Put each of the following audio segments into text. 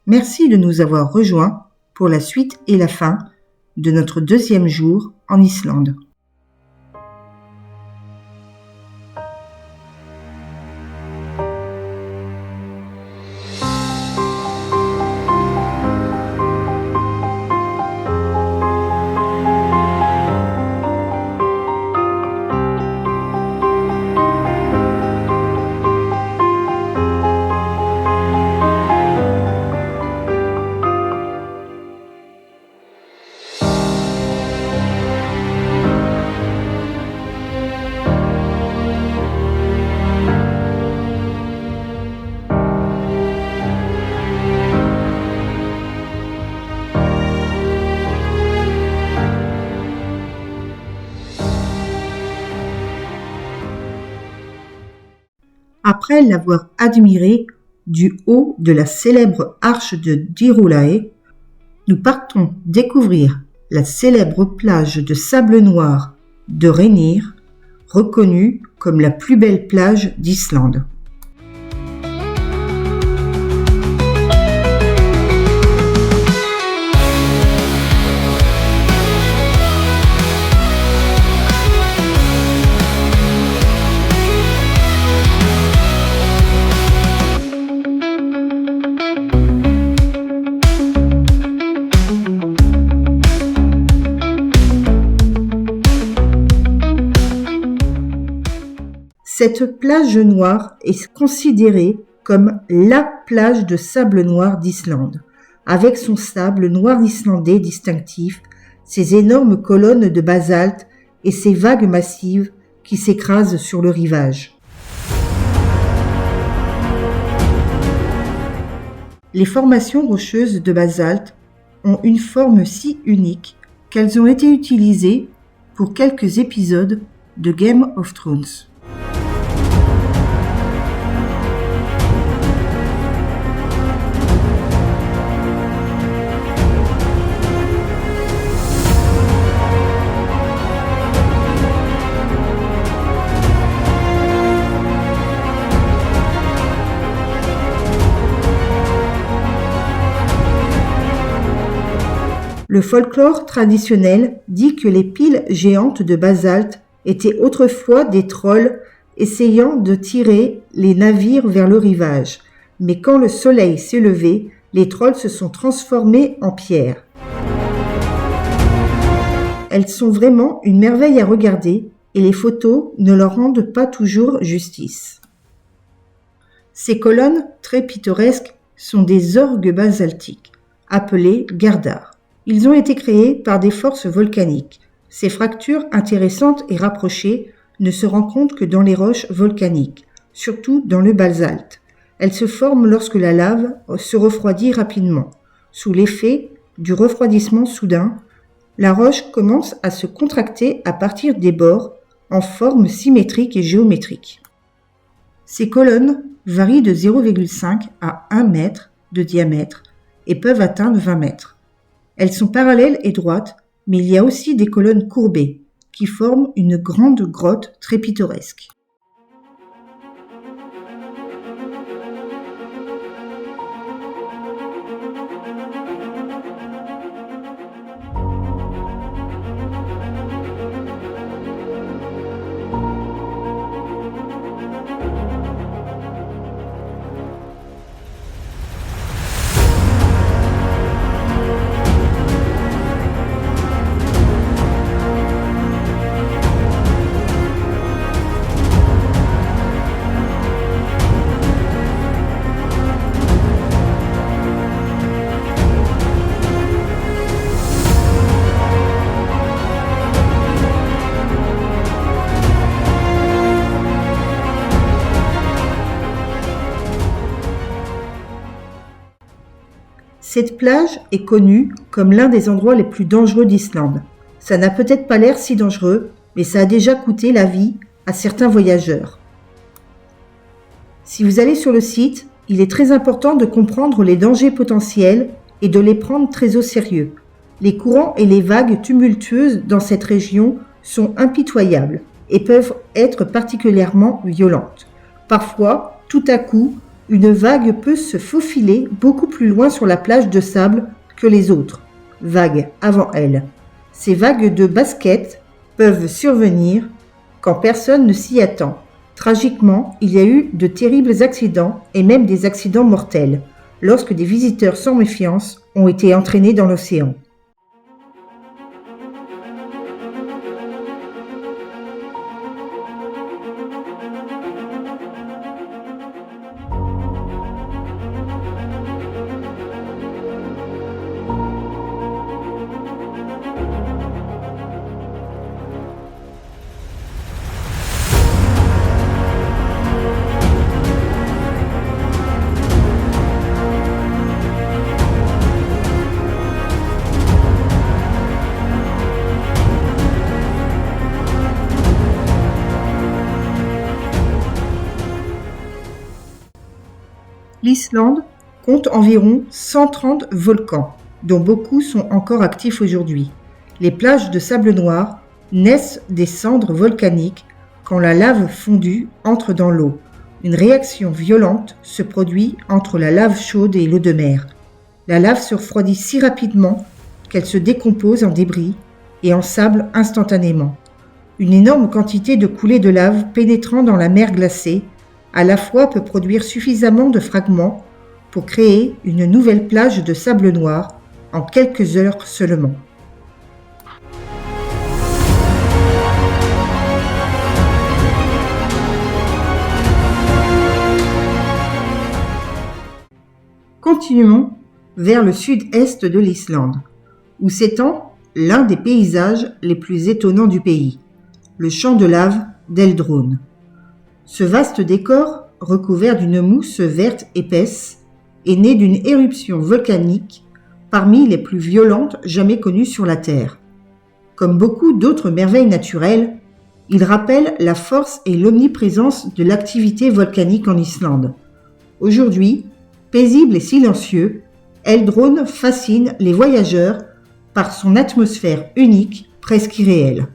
Merci de nous avoir rejoints pour la suite et la fin de notre 2e jour en Islande. Après l'avoir admiré du haut de la célèbre arche de Dyrhólaey, nous partons découvrir la célèbre plage de sable noir de Reynir, reconnue comme la plus belle plage d'Islande. Cette plage noire est considérée comme la plage de sable noir d'Islande, avec son sable noir islandais distinctif, ses énormes colonnes de basalte et ses vagues massives qui s'écrasent sur le rivage. Les formations rocheuses de basalte ont une forme si unique qu'elles ont été utilisées pour quelques épisodes de Game of Thrones. Le folklore traditionnel dit que les piles géantes de basalte étaient autrefois des trolls essayant de tirer les navires vers le rivage. Mais quand le soleil s'est levé, les trolls se sont transformés en pierre. Elles sont vraiment une merveille à regarder et les photos ne leur rendent pas toujours justice. Ces colonnes très pittoresques sont des orgues basaltiques, appelés gardars. Ils ont été créés par des forces volcaniques. Ces fractures intéressantes et rapprochées ne se rencontrent que dans les roches volcaniques, surtout dans le basalte. Elles se forment lorsque la lave se refroidit rapidement. Sous l'effet du refroidissement soudain, la roche commence à se contracter à partir des bords en forme symétrique et géométrique. Ces colonnes varient de 0,5 à 1 mètre de diamètre et peuvent atteindre 20 mètres. Elles sont parallèles et droites, mais il y a aussi des colonnes courbées, qui forment une grande grotte très pittoresque. Cette plage est connue comme l'un des endroits les plus dangereux d'Islande. Ça n'a peut-être pas l'air si dangereux, mais ça a déjà coûté la vie à certains voyageurs. Si vous allez sur le site, il est très important de comprendre les dangers potentiels et de les prendre très au sérieux. Les courants et les vagues tumultueuses dans cette région sont impitoyables et peuvent être particulièrement violentes. Parfois, tout à coup, une vague peut se faufiler beaucoup plus loin sur la plage de sable que les autres vagues avant elle. Ces vagues de basket peuvent survenir quand personne ne s'y attend. Tragiquement, il y a eu de terribles accidents et même des accidents mortels lorsque des visiteurs sans méfiance ont été entraînés dans l'océan. L'Islande compte environ 130 volcans, dont beaucoup sont encore actifs aujourd'hui. Les plages de sable noir naissent des cendres volcaniques quand la lave fondue entre dans l'eau. Une réaction violente se produit entre la lave chaude et l'eau de mer. La lave se refroidit si rapidement qu'elle se décompose en débris et en sable instantanément. Une énorme quantité de coulées de lave pénétrant dans la mer glacée à la fois peut produire suffisamment de fragments pour créer une nouvelle plage de sable noir en quelques heures seulement. Continuons vers le sud-est de l'Islande, où s'étend l'un des paysages les plus étonnants du pays, le champ de lave d'Eldrone. Ce vaste décor, recouvert d'une mousse verte épaisse, est né d'une éruption volcanique parmi les plus violentes jamais connues sur la Terre. Comme beaucoup d'autres merveilles naturelles, il rappelle la force et l'omniprésence de l'activité volcanique en Islande. Aujourd'hui, paisible et silencieux, Eldrone fascine les voyageurs par son atmosphère unique, presque irréelle.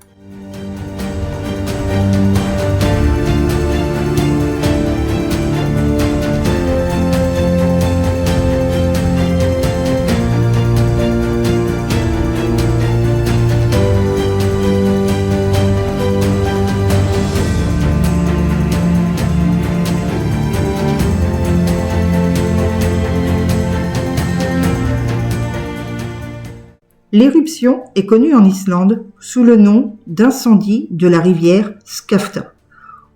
L'éruption est connue en Islande sous le nom d'incendie de la rivière Skafta.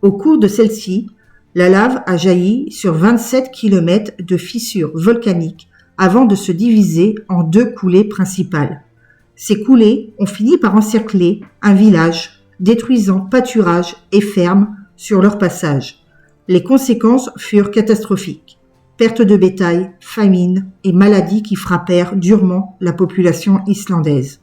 Au cours de celle-ci, la lave a jailli sur 27 km de fissures volcaniques avant de se diviser en deux coulées principales. Ces coulées ont fini par encercler un village, détruisant pâturages et fermes sur leur passage. Les conséquences furent catastrophiques. Perte de bétail, famine et maladies qui frappèrent durement la population islandaise.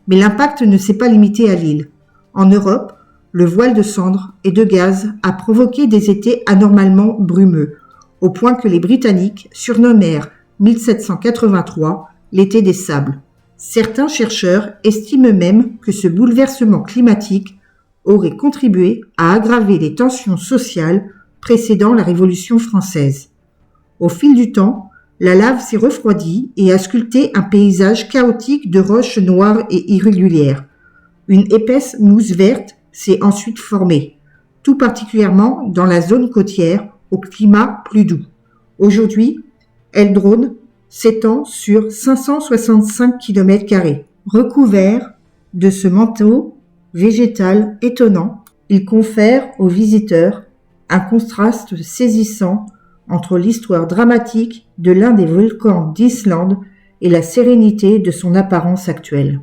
Mais l'impact ne s'est pas limité à l'île. En Europe, le voile de cendres et de gaz a provoqué des étés anormalement brumeux, au point que les Britanniques surnommèrent 1783 l'été des sables. Certains chercheurs estiment même que ce bouleversement climatique aurait contribué à aggraver les tensions sociales précédant la Révolution française. Au fil du temps, la lave s'est refroidie et a sculpté un paysage chaotique de roches noires et irrégulières. Une épaisse mousse verte s'est ensuite formée, tout particulièrement dans la zone côtière au climat plus doux. Aujourd'hui, Eldrone s'étend sur 565 km². Recouvert de ce manteau végétal étonnant, il confère aux visiteurs un contraste saisissant entre l'histoire dramatique de l'un des volcans d'Islande et la sérénité de son apparence actuelle.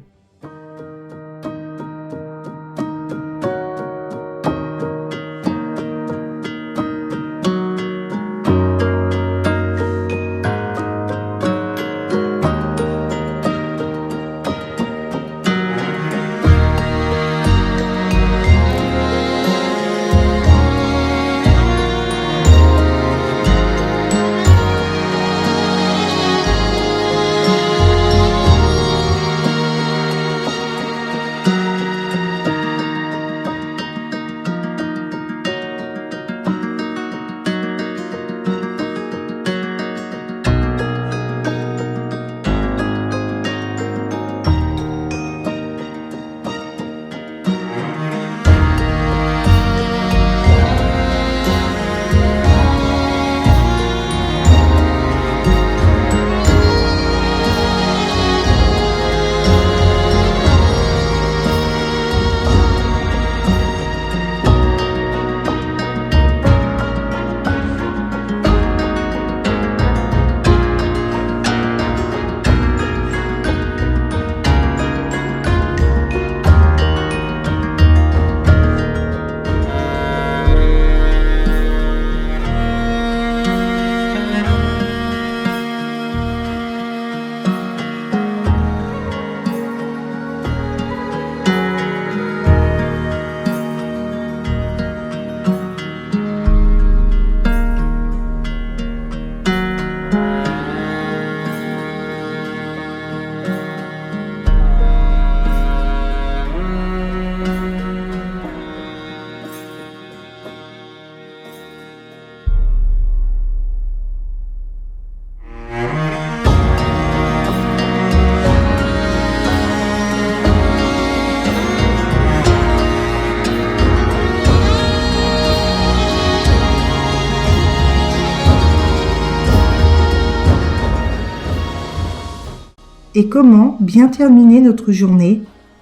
et comment bien terminer notre journée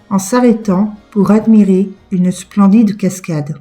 en s'arrêtant pour admirer une splendide cascade.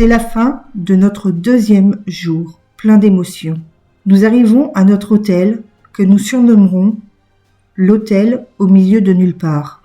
C'est la fin de notre 2e jour, plein d'émotions. Nous arrivons à notre hôtel que nous surnommerons l'hôtel au milieu de nulle part.